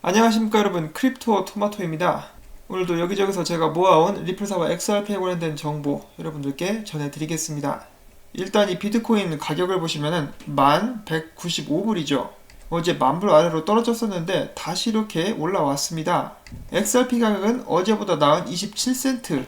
안녕하십니까 여러분, 크립토 토마토입니다. 오늘도 여기저기서 제가 모아온 리플사와 XRP에 관련된 정보 여러분들께 전해드리겠습니다. 일단 이 비트코인 가격을 보시면은 1195불이죠. 어제 10,000불 아래로 떨어졌었는데 다시 이렇게 올라왔습니다. XRP 가격은 어제보다 나은 27센트.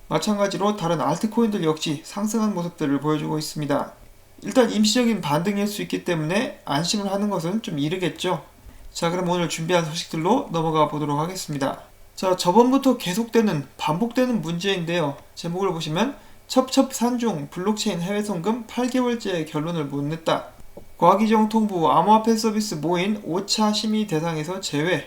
마찬가지로 다른 알트코인들 역시 상승한 모습들을 보여주고 있습니다. 일단 임시적인 반등일 수 있기 때문에 안심을 하는 것은 좀 이르겠죠. 자, 그럼 오늘 준비한 소식들로 넘어가 보도록 하겠습니다. 자, 저번부터 계속되는 반복되는 문제인데요. 제목을 보시면 첩첩산중 블록체인 해외 송금 8개월째 결론을 못 냈다. 과기정통부 암호화폐 서비스 모인 5차 심의 대상에서 제외.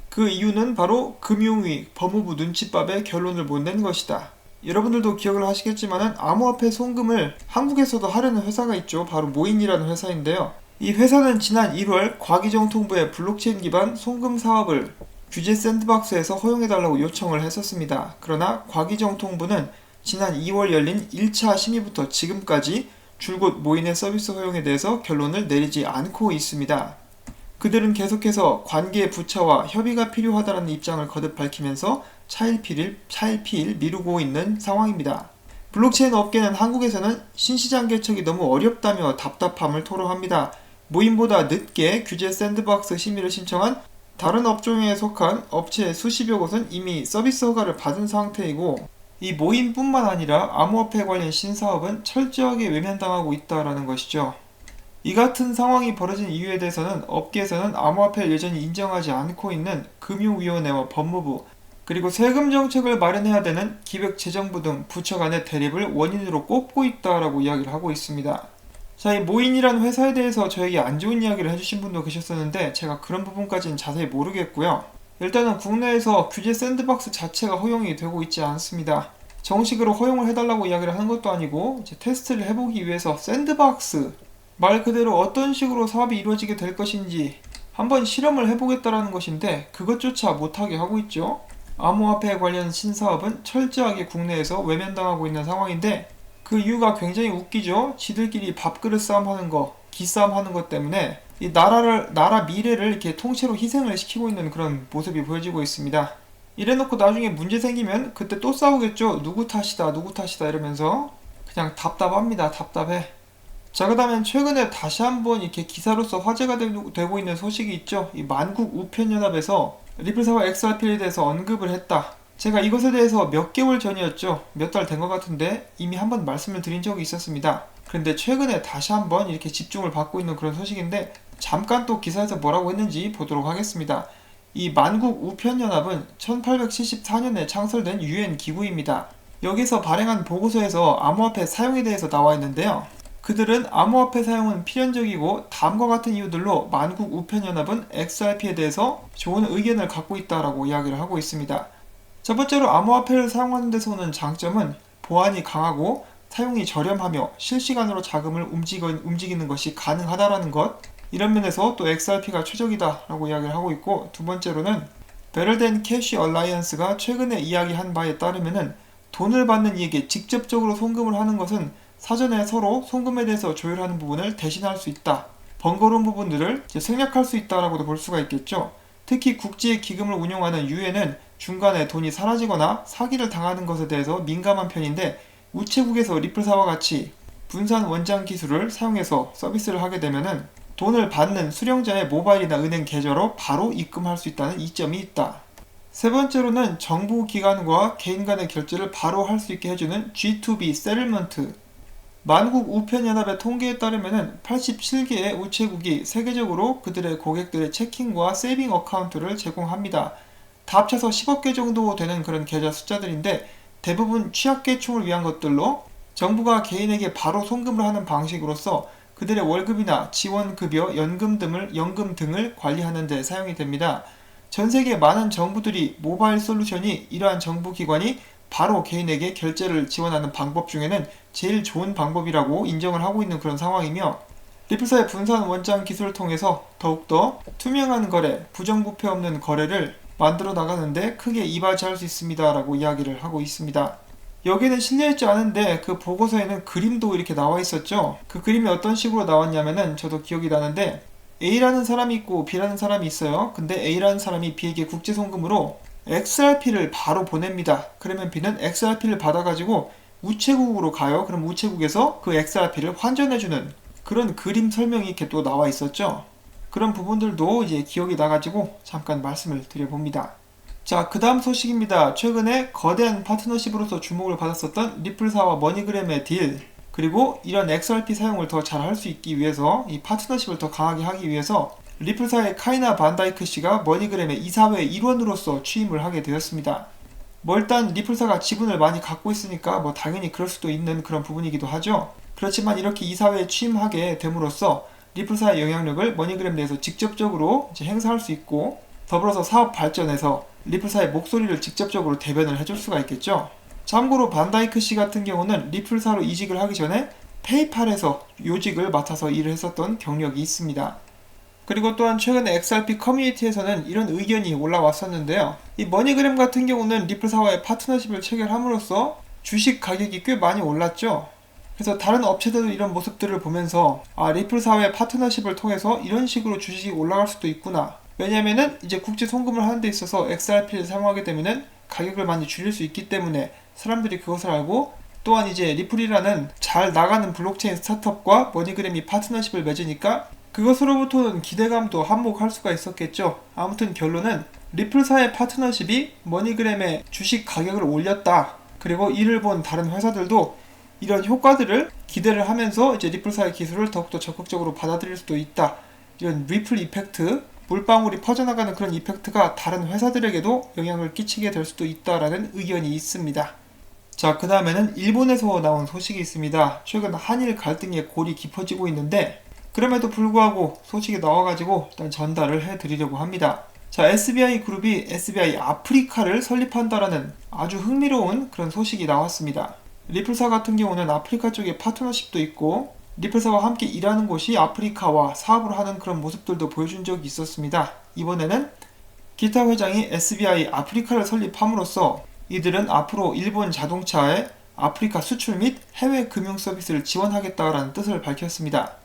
그 이유는 바로 금융위 법무부 눈칫밥에 결론을 못 낸 것이다. 여러분들도 기억을 하시겠지만은 암호화폐 송금을 한국에서도 하려는 회사가 있죠. 바로 모인이라는 회사인데요. 이 회사는 지난 1월 과기정통부의 블록체인 기반 송금 사업을 규제 샌드박스에서 허용해달라고 요청을 했었습니다. 그러나 과기정통부는 지난 2월 열린 1차 심의부터 지금까지 줄곧 모인의 서비스 허용에 대해서 결론을 내리지 않고 있습니다. 그들은 계속해서 관계 부처와 협의가 필요하다는 입장을 거듭 밝히면서 차일피일 미루고 있는 상황입니다. 블록체인 업계는 한국에서는 신시장 개척이 너무 어렵다며 답답함을 토로합니다. 모인보다 늦게 규제 샌드박스 심의를 신청한 다른 업종에 속한 업체 수십여 곳은 이미 서비스 허가를 받은 상태이고, 이 모인뿐만 아니라 암호화폐 관련 신사업은 철저하게 외면당하고 있다라는 것이죠. 이 같은 상황이 벌어진 이유에 대해서는 업계에서는 암호화폐를 여전히 인정하지 않고 있는 금융위원회와 법무부, 그리고 세금 정책을 마련해야 되는 기획재정부 등 부처 간의 대립을 원인으로 꼽고 있다라고 이야기를 하고 있습니다. 자, 이 모인이라는 회사에 대해서 저에게 안 좋은 이야기를 해주신 분도 계셨었는데 제가 그런 부분까지는 자세히 모르겠고요. 일단은 국내에서 규제 샌드박스 자체가 허용이 되고 있지 않습니다. 정식으로 허용을 해달라고 이야기를 하는 것도 아니고 이제 테스트를 해보기 위해서 샌드박스, 말 그대로 어떤 식으로 사업이 이루어지게 될 것인지 한번 실험을 해보겠다라는 것인데 그것조차 못하게 하고 있죠. 암호화폐 관련 신사업은 철저하게 국내에서 외면당하고 있는 상황인데 그 이유가 굉장히 웃기죠. 지들끼리 밥그릇 싸움 하는 거, 기싸움 하는 것 때문에 이 나라 미래를 이렇게 통째로 희생을 시키고 있는 그런 모습이 보여지고 있습니다. 이래놓고 나중에 문제 생기면 그때 또 싸우겠죠. 누구 탓이다 이러면서 그냥 답답합니다. 답답해. 자, 그 다음엔 최근에 다시 한번 이렇게 기사로서 화제가 되고 있는 소식이 있죠. 이 만국 우편연합에서 리플사와 XRP에 대해서 언급을 했다. 제가 이것에 대해서 몇 개월 전이었죠. 몇 달 된 것 같은데 이미 한번 말씀을 드린 적이 있었습니다. 그런데 최근에 다시 한번 이렇게 집중을 받고 있는 그런 소식인데 잠깐 또 기사에서 뭐라고 했는지 보도록 하겠습니다. 이 만국 우편연합은 1874년에 창설된 유엔 기구입니다. 여기서 발행한 보고서에서 암호화폐 사용에 대해서 나와 있는데요. 그들은 암호화폐 사용은 필연적이고 다음과 같은 이유들로 만국 우편연합은 XRP에 대해서 좋은 의견을 갖고 있다라고 이야기를 하고 있습니다. 첫 번째로 암호화폐를 사용하는 데서 오는 장점은 보안이 강하고 사용이 저렴하며 실시간으로 자금을 움직이는 것이 가능하다라는 것, 이런 면에서 또 XRP가 최적이다라고 이야기를 하고 있고, 두 번째로는 베럴덴 캐시 얼라이언스가 최근에 이야기한 바에 따르면은 돈을 받는 이에게 직접적으로 송금을 하는 것은 사전에 서로 송금에 대해서 조율하는 부분을 대신할 수 있다. 번거로운 부분들을 생략할 수 있다라고도 볼 수가 있겠죠. 특히 국제 기금을 운용하는 유엔은 중간에 돈이 사라지거나 사기를 당하는 것에 대해서 민감한 편인데, 우체국에서 리플사와 같이 분산 원장 기술을 사용해서 서비스를 하게 되면은 돈을 받는 수령자의 모바일이나 은행 계좌로 바로 입금할 수 있다는 이점이 있다. 세 번째로는 정부 기관과 개인 간의 결제를 바로 할 수 있게 해주는 G2B 세틀먼트. 만국 우편연합의 통계에 따르면 87개의 우체국이 세계적으로 그들의 고객들의 체킹과 세이빙 어카운트를 제공합니다. 다 합쳐서 10억 개 정도 되는 그런 계좌 숫자들인데 대부분 취약계층을 위한 것들로 정부가 개인에게 바로 송금을 하는 방식으로서 그들의 월급이나 지원급여, 연금 등을 관리하는 데 사용이 됩니다. 전 세계 많은 정부들이 모바일 솔루션이 이러한 정부기관이 바로 개인에게 결제를 지원하는 방법 중에는 제일 좋은 방법이라고 인정을 하고 있는 그런 상황이며, 리플사의 분산 원장 기술을 통해서 더욱더 투명한 거래, 부정부패 없는 거래를 만들어 나가는데 크게 이바지할 수 있습니다 라고 이야기를 하고 있습니다. 여기에는 실려있지 않은데 그 보고서에는 그림도 이렇게 나와 있었죠. 그 그림이 어떤 식으로 나왔냐면은 저도 기억이 나는데 A라는 사람이 있고 B라는 사람이 있어요. 근데 A라는 사람이 B에게 국제 송금으로 XRP를 바로 보냅니다. 그러면 B는 XRP를 받아가지고 우체국으로 가요. 그럼 우체국에서 그 XRP를 환전해주는 그런 그림 설명이 이렇게 또 나와 있었죠. 그런 부분들도 이제 기억이 나가지고 잠깐 말씀을 드려봅니다. 자, 그 다음 소식입니다. 최근에 거대한 파트너십으로서 주목을 받았었던 리플사와 머니그램의 딜, 그리고 이런 XRP 사용을 더 잘 할 수 있기 위해서, 이 파트너십을 더 강하게 하기 위해서 리플사의 카이나 반다이크 씨가 머니그램의 이사회 일원으로서 취임을 하게 되었습니다. 뭐 일단 리플사가 지분을 많이 갖고 있으니까 뭐 당연히 그럴 수도 있는 그런 부분이기도 하죠. 그렇지만 이렇게 이사회에 취임하게 됨으로써 리플사의 영향력을 머니그램 내에서 직접적으로 이제 행사할 수 있고, 더불어서 사업 발전에서 리플사의 목소리를 직접적으로 대변을 해줄 수가 있겠죠. 참고로 반다이크 씨 같은 경우는 리플사로 이직을 하기 전에 페이팔에서 요직을 맡아서 일을 했었던 경력이 있습니다. 그리고 또한 최근에 XRP 커뮤니티에서는 이런 의견이 올라왔었는데요. 이 머니그램 같은 경우는 리플사와의 파트너십을 체결함으로써 주식 가격이 꽤 많이 올랐죠. 그래서 다른 업체들도 이런 모습들을 보면서 리플사와의 파트너십을 통해서 이런 식으로 주식이 올라갈 수도 있구나. 왜냐면은 이제 국제 송금을 하는 데 있어서 XRP를 사용하게 되면은 가격을 많이 줄일 수 있기 때문에 사람들이 그것을 알고, 또한 이제 리플이라는 잘 나가는 블록체인 스타트업과 머니그램이 파트너십을 맺으니까 그것으로부터는 기대감도 한몫할 수가 있었겠죠. 아무튼 결론은 리플사의 파트너십이 머니그램의 주식 가격을 올렸다. 그리고 이를 본 다른 회사들도 이런 효과들을 기대를 하면서 이제 리플사의 기술을 더욱더 적극적으로 받아들일 수도 있다. 이런 리플 이펙트, 물방울이 퍼져나가는 그런 이펙트가 다른 회사들에게도 영향을 끼치게 될 수도 있다라는 의견이 있습니다. 자, 그 다음에는 일본에서 나온 소식이 있습니다. 최근 한일 갈등의 골이 깊어지고 있는데, 그럼에도 불구하고 소식이 나와가지고 일단 전달을 해드리려고 합니다. 자, SBI 그룹이 SBI 아프리카를 설립한다라는 아주 흥미로운 그런 소식이 나왔습니다. 리플사 같은 경우는 아프리카 쪽에 파트너십도 있고, 리플사와 함께 일하는 곳이 아프리카와 사업을 하는 그런 모습들도 보여준 적이 있었습니다. 이번에는 기타 회장이 SBI 아프리카를 설립함으로써 이들은 앞으로 일본 자동차의 아프리카 수출 및 해외 금융 서비스를 지원하겠다라는 뜻을 밝혔습니다.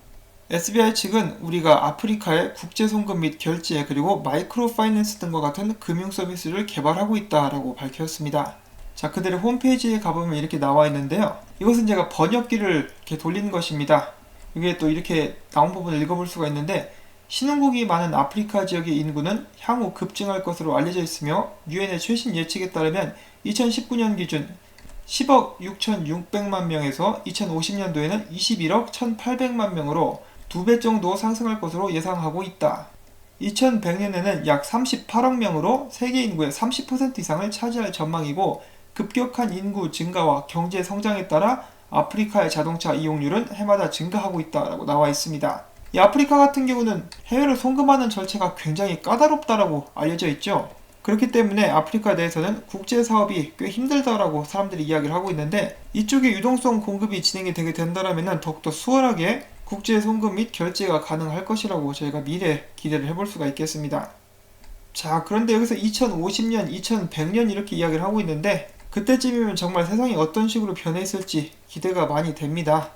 SBI 측은 우리가 아프리카의 국제 송금 및 결제, 그리고 마이크로 파이낸스 등과 같은 금융 서비스를 개발하고 있다라고 밝혔습니다. 자, 그들의 홈페이지에 가보면 이렇게 나와 있는데요. 이것은 제가 번역기를 이렇게 돌리는 것입니다. 이게 또 이렇게 나온 부분을 읽어볼 수가 있는데, 신흥국이 많은 아프리카 지역의 인구는 향후 급증할 것으로 알려져 있으며, 유엔의 최신 예측에 따르면 2019년 기준 10억 6,600만 명에서 2050년도에는 21억 1,800만 명으로 2배 정도 상승할 것으로 예상하고 있다. 2100년에는 약 38억 명으로 세계 인구의 30% 이상을 차지할 전망이고, 급격한 인구 증가와 경제 성장에 따라 아프리카의 자동차 이용률은 해마다 증가하고 있다라고 나와 있습니다. 이 아프리카 같은 경우는 해외로 송금하는 절차가 굉장히 까다롭다라고 알려져 있죠. 그렇기 때문에 아프리카 내에서는 국제 사업이 꽤 힘들다라고 사람들이 이야기를 하고 있는데, 이쪽에 유동성 공급이 진행이 되게 된다라면 더욱더 수월하게 국제 송금 및 결제가 가능할 것이라고 저희가 미래에 기대를 해볼 수가 있겠습니다. 자, 그런데 여기서 2050년, 2100년 이렇게 이야기를 하고 있는데, 그때쯤이면 정말 세상이 어떤 식으로 변해 있을지 기대가 많이 됩니다.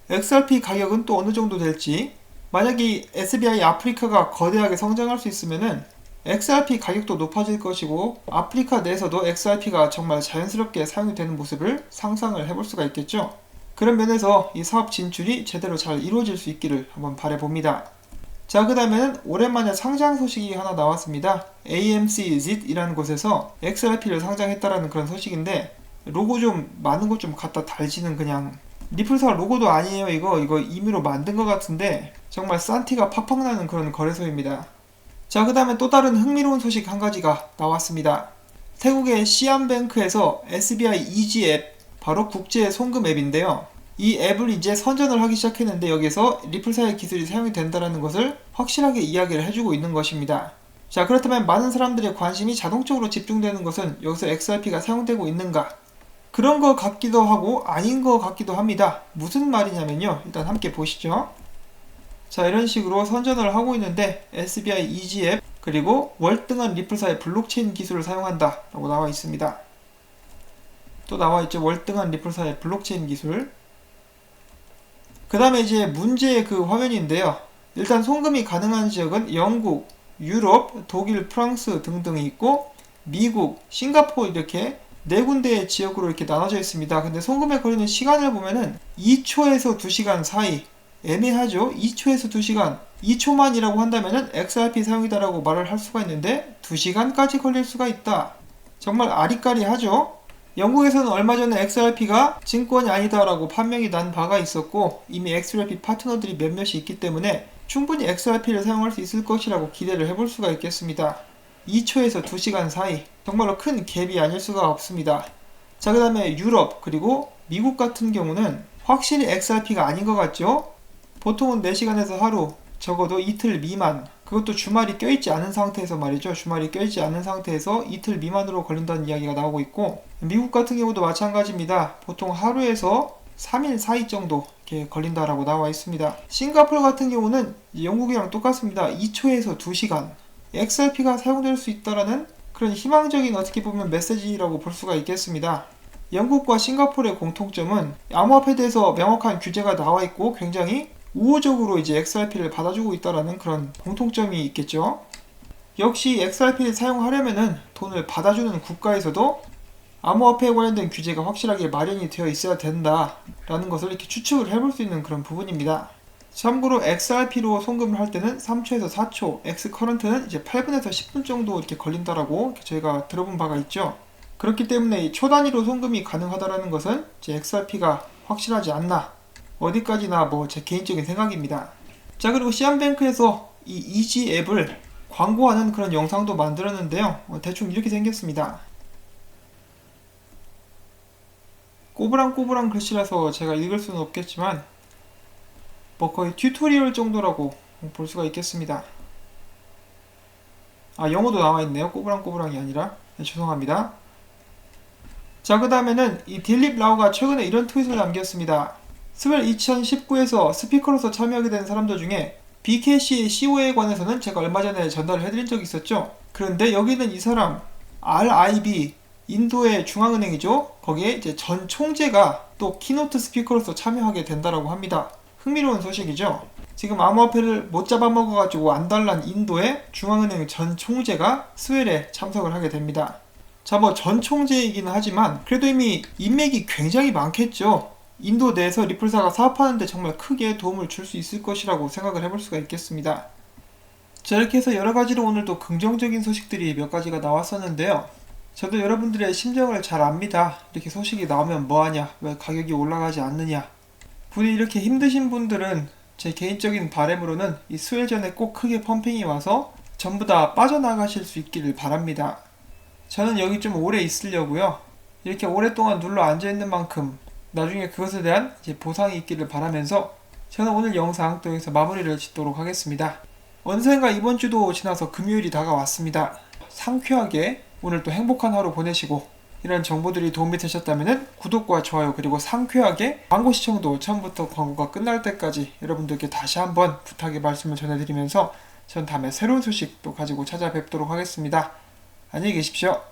XRP 가격은 또 어느 정도 될지, 만약에 SBI 아프리카가 거대하게 성장할 수 있으면은 XRP 가격도 높아질 것이고, 아프리카 내에서도 XRP가 정말 자연스럽게 사용이 되는 모습을 상상을 해볼 수가 있겠죠. 그런 면에서 이 사업 진출이 제대로 잘 이루어질 수 있기를 한번 바라봅니다. 자, 그 다음에는 오랜만에 상장 소식이 하나 나왔습니다. AMCZ이라는 곳에서 XRP를 상장했다라는 그런 소식인데, 로고 좀 많은 것 좀 갖다 달지는 그냥 리플사 로고도 아니에요. 이거 임의로 만든 것 같은데 정말 싼티가 팍팍 나는 그런 거래소입니다. 자, 그 다음에 또 다른 흥미로운 소식 한 가지가 나왔습니다. 태국의 시안뱅크에서 SBI 이지 앱, 바로 국제 송금 앱인데요. 이 앱을 이제 선전을 하기 시작했는데, 여기서 리플사의 기술이 사용이 된다는 것을 확실하게 이야기를 해주고 있는 것입니다. 자, 그렇다면 많은 사람들의 관심이 자동적으로 집중되는 것은 여기서 XRP가 사용되고 있는가? 그런 것 같기도 하고 아닌 것 같기도 합니다. 무슨 말이냐면요, 일단 함께 보시죠. 자, 이런 식으로 선전을 하고 있는데 SBI 이지 앱, 그리고 월등한 리플사의 블록체인 기술을 사용한다 라고 나와 있습니다. 또 나와 있죠. 월등한 리플사의 블록체인 기술. 그 다음에 이제 문제의 그 화면인데요. 일단 송금이 가능한 지역은 영국, 유럽, 독일, 프랑스 등등이 있고 미국, 싱가포르 이렇게 네 군데의 지역으로 이렇게 나눠져 있습니다. 근데 송금에 걸리는 시간을 보면은 2초에서 2시간 사이, 애매하죠? 2초에서 2시간, 2초만이라고 한다면은 XRP 사용이다라고 말을 할 수가 있는데 2시간까지 걸릴 수가 있다. 정말 아리까리하죠? 영국에서는 얼마 전에 XRP가 증권이 아니다라고 판명이 난 바가 있었고 이미 XRP 파트너들이 몇몇이 있기 때문에 충분히 XRP를 사용할 수 있을 것이라고 기대를 해볼 수가 있겠습니다. 2초에서 2시간 사이, 정말로 큰 갭이 아닐 수가 없습니다. 자, 그 다음에 유럽 그리고 미국 같은 경우는 확실히 XRP가 아닌 것 같죠? 보통은 4시간에서 하루, 적어도 이틀 미만, 그것도 주말이 껴있지 않은 상태에서 말이죠. 주말이 껴있지 않은 상태에서 이틀 미만으로 걸린다는 이야기가 나오고 있고, 미국 같은 경우도 마찬가지입니다. 보통 하루에서 3일 사이 정도 이렇게 걸린다라고 나와 있습니다. 싱가포르 같은 경우는 영국이랑 똑같습니다. 2초에서 2시간. XRP가 사용될 수 있다라는 그런 희망적인 어떻게 보면 메시지라고 볼 수가 있겠습니다. 영국과 싱가포르의 공통점은 암호화폐에 대해서 명확한 규제가 나와 있고 굉장히 우호적으로 이제 XRP를 받아주고 있다라는 그런 공통점이 있겠죠. 역시 XRP를 사용하려면은 돈을 받아주는 국가에서도 암호화폐에 관련된 규제가 확실하게 마련이 되어 있어야 된다라는 것을 이렇게 추측을 해볼 수 있는 그런 부분입니다. 참고로 XRP로 송금을 할 때는 3초에서 4초, X커런트는 이제 8분에서 10분 정도 이렇게 걸린다라고 저희가 들어본 바가 있죠. 그렇기 때문에 이 초 단위로 송금이 가능하다라는 것은 이제 XRP가 확실하지 않나, 어디까지나 뭐 제 개인적인 생각입니다. 자, 그리고 시안뱅크에서 이 이지 앱을 광고하는 그런 영상도 만들었는데요. 대충 이렇게 생겼습니다. 꼬부랑꼬부랑 글씨라서 제가 읽을 수는 없겠지만 뭐 거의 튜토리얼 정도라고 볼 수가 있겠습니다. 아, 영어도 나와있네요. 꼬부랑꼬부랑이 아니라. 네, 죄송합니다. 자, 그 다음에는 이 딜립 라우가 최근에 이런 트윗을 남겼습니다. 스웰 2019에서 스피커로서 참여하게 된 사람들 중에 BKC의 CO에 관해서는 제가 얼마 전에 전달을 해드린 적이 있었죠. 그런데 여기는 이 사람 RIB, 인도의 중앙은행이죠. 거기에 이제 전 총재가 또 키노트 스피커로서 참여하게 된다라고 합니다. 흥미로운 소식이죠. 지금 암호화폐를 못 잡아먹어가지고 안달난 인도의 중앙은행 전 총재가 스웰에 참석을 하게 됩니다. 자, 뭐 전 총재이기는 하지만 그래도 이미 인맥이 굉장히 많겠죠. 인도 내에서 리플사가 사업하는데 정말 크게 도움을 줄 수 있을 것이라고 생각을 해볼 수가 있겠습니다. 자, 이렇게 해서 여러가지로 오늘도 긍정적인 소식들이 몇 가지가 나왔었는데요. 저도 여러분들의 심정을 잘 압니다. 이렇게 소식이 나오면 뭐하냐, 왜 가격이 올라가지 않느냐. 부디 이렇게 힘드신 분들은 제 개인적인 바람으로는 이 수요일 전에 꼭 크게 펌핑이 와서 전부 다 빠져나가실 수 있기를 바랍니다. 저는 여기 좀 오래 있으려고요. 이렇게 오랫동안 눌러 앉아있는 만큼 나중에 그것에 대한 이제 보상이 있기를 바라면서 저는 오늘 영상 또 여기서 마무리를 짓도록 하겠습니다. 언젠가 이번 주도 지나서 금요일이 다가왔습니다. 상쾌하게 오늘 또 행복한 하루 보내시고, 이런 정보들이 도움이 되셨다면 구독과 좋아요 그리고 상쾌하게 광고 시청도 처음부터 광고가 끝날 때까지 여러분들께 다시 한번 부탁의 말씀을 전해드리면서 전 다음에 새로운 소식 또 가지고 찾아뵙도록 하겠습니다. 안녕히 계십시오.